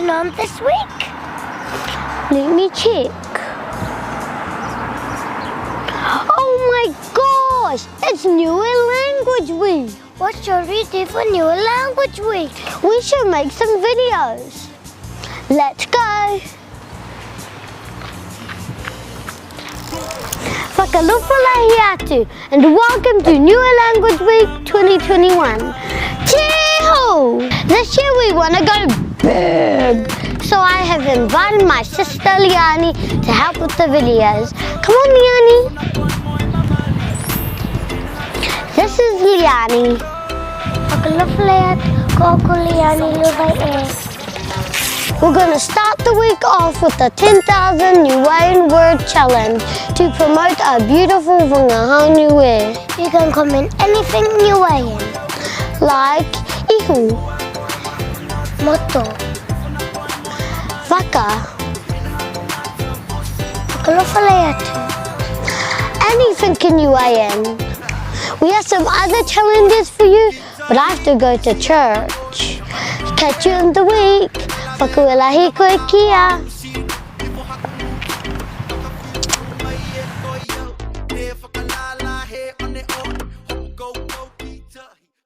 challenging on this week? Let me check. Oh my gosh! It's Newer Language Week! What should we do for Newer Language Week? We should make some videos. Let's go! Whakalupalahiatu and welcome to Newer Language Week 2021. Chee-hoo! This year we want to go big. So I have invited my sister Liani to help with the videos. Come on, Liani. This is Liani. We're going to start the week off with the 10,000 Niuean Word Challenge to promote our beautiful Whangahaunui. You can comment anything Niuean. Like ihu, Moto. waka, Whakalofaleatu. anything Niuean. We have some other challenges for you, but I have to go to church. Catch you in the week. Whakawelahi koe kia.